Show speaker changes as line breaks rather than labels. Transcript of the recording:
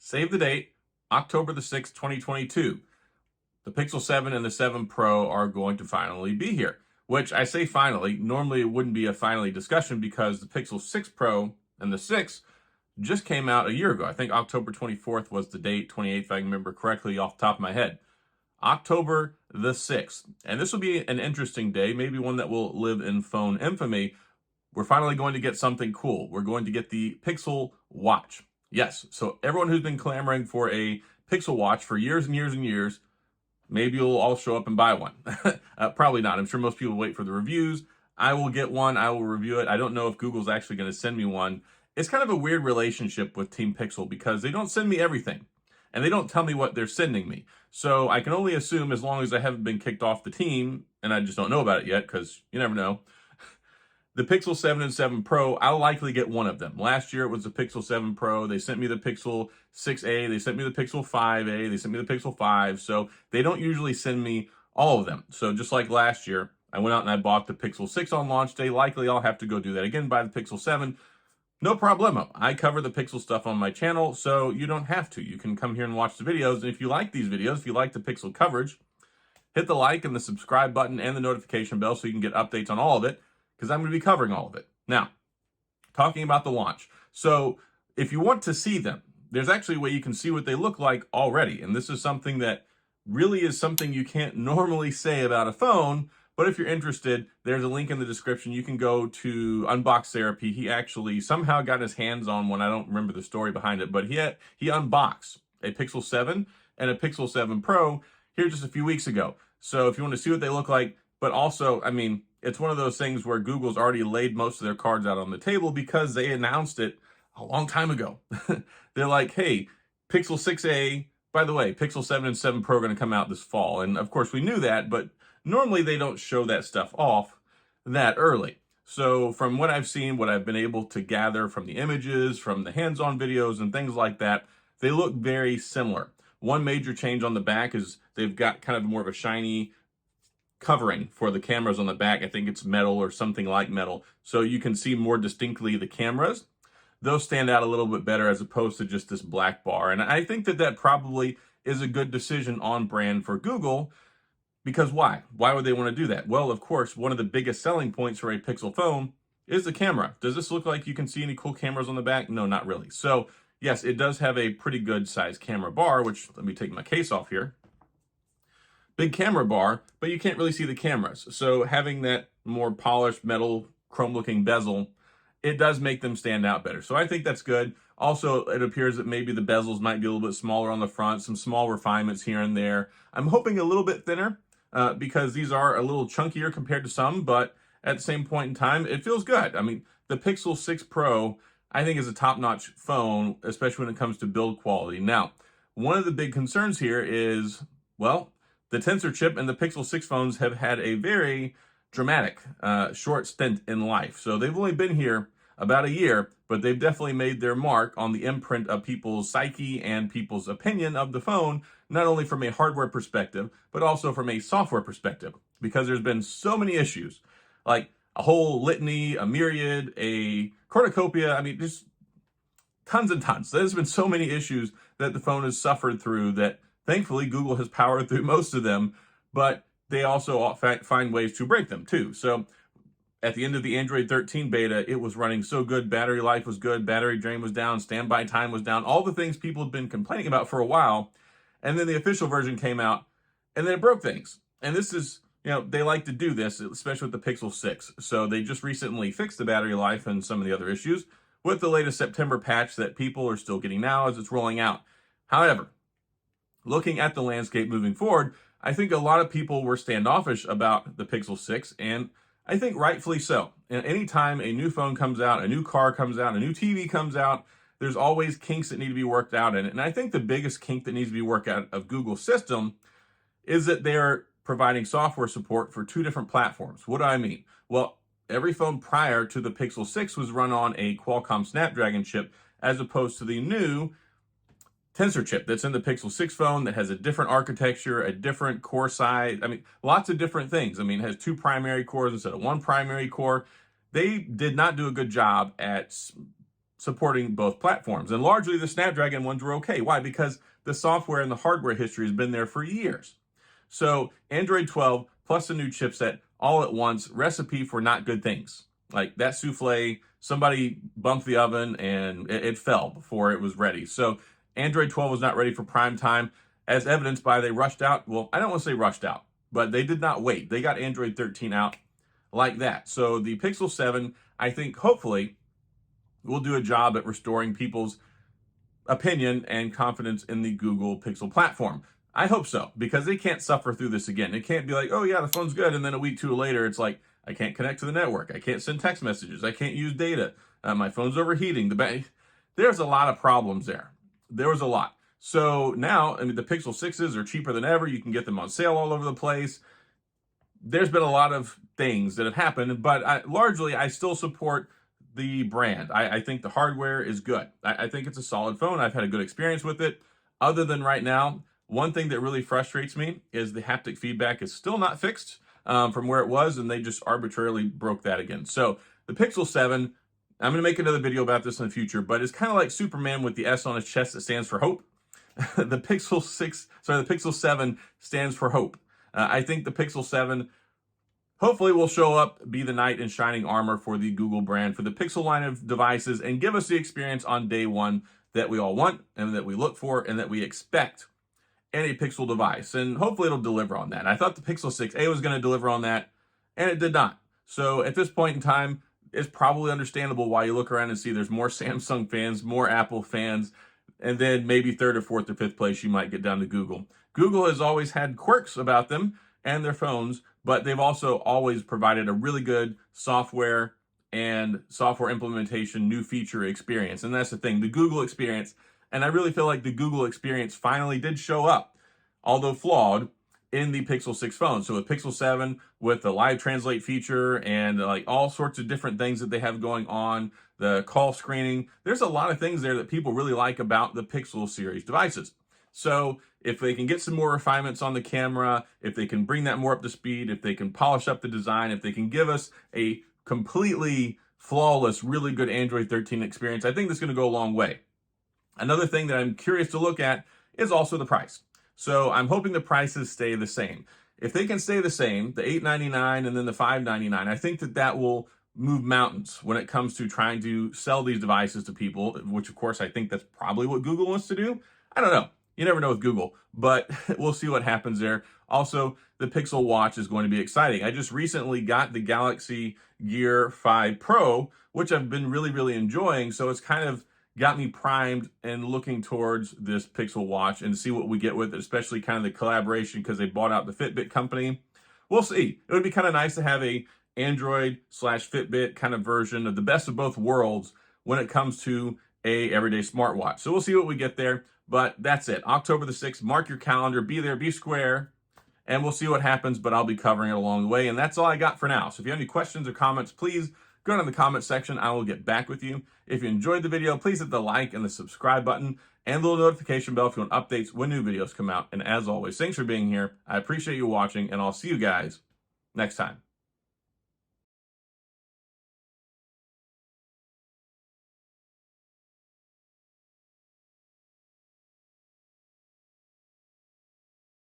Save the date, October the 6th, 2022. The Pixel 7 and the 7 Pro are going to finally be here, which I say finally. Normally it wouldn't be a finally discussion because the Pixel 6 Pro and the 6 just came out a year ago. I think October 24th was the date, 28th if I can remember correctly off the top of my head. October the 6th. And this will be an interesting day, maybe one that will live in phone infamy. We're finally going to get something cool. We're going to get the Pixel Watch. Yes, so everyone who's been clamoring for a Pixel Watch for years and years and years, maybe you'll all show up and buy one. Probably not. I'm sure most people wait for the reviews. I will get one. I will review it. I don't know if Google's actually going to send me one. It's kind of a weird relationship with Team Pixel because they don't send me everything. And they don't tell me what they're sending me. So I can only assume, as long as I haven't been kicked off the team, and I just don't know about it yet because you never know, the Pixel 7 and 7 Pro, I'll likely get one of them. Last year it was the Pixel 7 Pro. They sent me the Pixel 6a. They sent me the Pixel 5a. They sent me the Pixel 5. So they don't usually send me all of them. So just like last year, I went out and I bought the Pixel 6 on launch day. Likely I'll have to go do that again, buy the Pixel 7. No problemo. I cover the Pixel stuff on my channel, so you don't have to. You can come here and watch the videos. And if you like these videos, if you like the Pixel coverage, hit the like and the subscribe button and the notification bell so you can get updates on all of it, because I'm going to be covering all of it. Now, talking about the launch. So if you want to see them, there's actually a way you can see what they look like already. And this is something that really is something you can't normally say about a phone. But if you're interested, there's a link in the description. You can go to Unbox Therapy. He actually somehow got his hands on one. I don't remember the story behind it, but he unboxed a Pixel 7 and a Pixel 7 Pro here just a few weeks ago. So if you want to see what they look like, but also, I mean, it's one of those things where Google's already laid most of their cards out on the table because they announced it a long time ago. They're like, hey, Pixel 6a, by the way, Pixel 7 and 7 Pro are going to come out this fall. And of course we knew that, but normally they don't show that stuff off that early. So from what I've seen, what I've been able to gather from the images, from the hands-on videos and things like that, they look very similar. One major change on the back is they've got kind of more of a shiny covering for the cameras on the back. I think it's metal or something like metal. So you can see more distinctly the cameras. Those stand out a little bit better as opposed to just this black bar. And I think that that probably is a good decision on brand for Google. Because why? Why would they want to do that? Well, of course, one of the biggest selling points for a Pixel phone is the camera. Does this look like you can see any cool cameras on the back? No, not really. So yes, it does have a pretty good sized camera bar, which let me take my case off here. Big camera bar, but you can't really see the cameras. So having that more polished metal chrome looking bezel, it does make them stand out better. So I think that's good. Also, it appears that maybe the bezels might be a little bit smaller on the front, some small refinements here and there. I'm hoping a little bit thinner because these are a little chunkier compared to some, but at the same point in time, it feels good. I mean, the Pixel 6 Pro, I think, is a top-notch phone, especially when it comes to build quality. Now, one of the big concerns here is, well, the Tensor chip and the Pixel 6 phones have had a very dramatic short stint in life. So they've only been here about a year, but they've definitely made their mark on the imprint of people's psyche and people's opinion of the phone, not only from a hardware perspective, but also from a software perspective, because there's been so many issues, like a whole litany, a myriad, a cornucopia. I mean, just tons and tons. There's been so many issues that the phone has suffered through that thankfully Google has powered through most of them, but they also find ways to break them too. So at the end of the Android 13 beta, it was running so good. Battery life was good. Battery drain was down. Standby time was down. All the things people had been complaining about for a while. And then the official version came out and then it broke things. And this is, you know, they like to do this, especially with the Pixel 6. So they just recently fixed the battery life and some of the other issues with the latest September patch that people are still getting now as it's rolling out. However, looking at the landscape moving forward, I think a lot of people were standoffish about the Pixel 6, and I think rightfully so. And anytime a new phone comes out, a new car comes out, a new TV comes out, there's always kinks that need to be worked out in it. And I think the biggest kink that needs to be worked out of Google's system is that they're providing software support for two different platforms. What do I mean? Well, every phone prior to the Pixel 6 was run on a Qualcomm Snapdragon chip, as opposed to the new Tensor chip that's in the Pixel 6 phone that has a different architecture, a different core size. I mean, lots of different things. I mean, it has two primary cores instead of one primary core. They did not do a good job at supporting both platforms. And largely the Snapdragon ones were okay. Why? Because the software and the hardware history has been there for years. So Android 12 plus a new chipset all at once, recipe for not good things. Like that souffle, somebody bumped the oven and it fell before it was ready. So Android 12 was not ready for prime time, as evidenced by they rushed out. Well, I don't want to say rushed out, but they did not wait. They got Android 13 out like that. So the Pixel 7, I think, hopefully, will do a job at restoring people's opinion and confidence in the Google Pixel platform. I hope so, because they can't suffer through this again. It can't be like, oh yeah, the phone's good, and then a week, two later, it's like, I can't connect to the network. I can't send text messages. I can't use data. My phone's overheating. There's a lot of problems there. There was a lot. So now, I mean, the Pixel 6s are cheaper than ever. You can get them on sale all over the place. There's been a lot of things that have happened, but largely I still support the brand. I think the hardware is good. I think it's a solid phone. I've had a good experience with it. Other than right now, one thing that really frustrates me is the haptic feedback is still not fixed from where it was, and they just arbitrarily broke that again. So the Pixel 7, I'm going to make another video about this in the future, but it's kind of like Superman with the S on his chest that stands for hope. The Pixel 7 stands for hope. I think the Pixel 7 hopefully will show up, be the knight in shining armor for the Google brand, for the Pixel line of devices, and give us the experience on day one that we all want and that we look for and that we expect in a Pixel device. And hopefully it'll deliver on that. I thought the Pixel 6a was going to deliver on that, and it did not. So at this point in time, it's probably understandable why you look around and see there's more Samsung fans, more Apple fans, and then maybe third or fourth or fifth place you might get down to Google. Google has always had quirks about them and their phones, but they've also always provided a really good software and software implementation, new feature experience. And that's the thing, the Google experience. And I really feel like the Google experience finally did show up, although flawed, in the Pixel 6 phone. So with Pixel 7, with the live translate feature and like all sorts of different things that they have going on, the call screening, there's a lot of things there that people really like about the Pixel series devices. So if they can get some more refinements on the camera, if they can bring that more up to speed, if they can polish up the design, if they can give us a completely flawless, really good Android 13 experience, I think that's going to go a long way. Another thing that I'm curious to look at is also the price. So I'm hoping the prices stay the same. If they can stay the same, the $899 and then the $599, I think that will move mountains when it comes to trying to sell these devices to people, which of course I think that's probably what Google wants to do. I don't know. You never know with Google, but we'll see what happens there. Also, the Pixel Watch is going to be exciting. I just recently got the Galaxy Gear 5 Pro, which I've been really, really enjoying. So it's kind of got me primed and looking towards this Pixel Watch and see what we get with it, especially kind of the collaboration because they bought out the Fitbit company. We'll see. It would be kind of nice to have a Android/Fitbit kind of version of the best of both worlds when it comes to a everyday smartwatch. So we'll see what we get there, but that's it. October the 6th, mark your calendar, be there, be square, and we'll see what happens, but I'll be covering it along the way, and that's all I got for now. So if you have any questions or comments, please go down in the comment section. I will get back with you. If you enjoyed the video, please hit the like and the subscribe button and the little notification bell if you want updates when new videos come out. And as always, thanks for being here. I appreciate you watching, and I'll see you guys next time.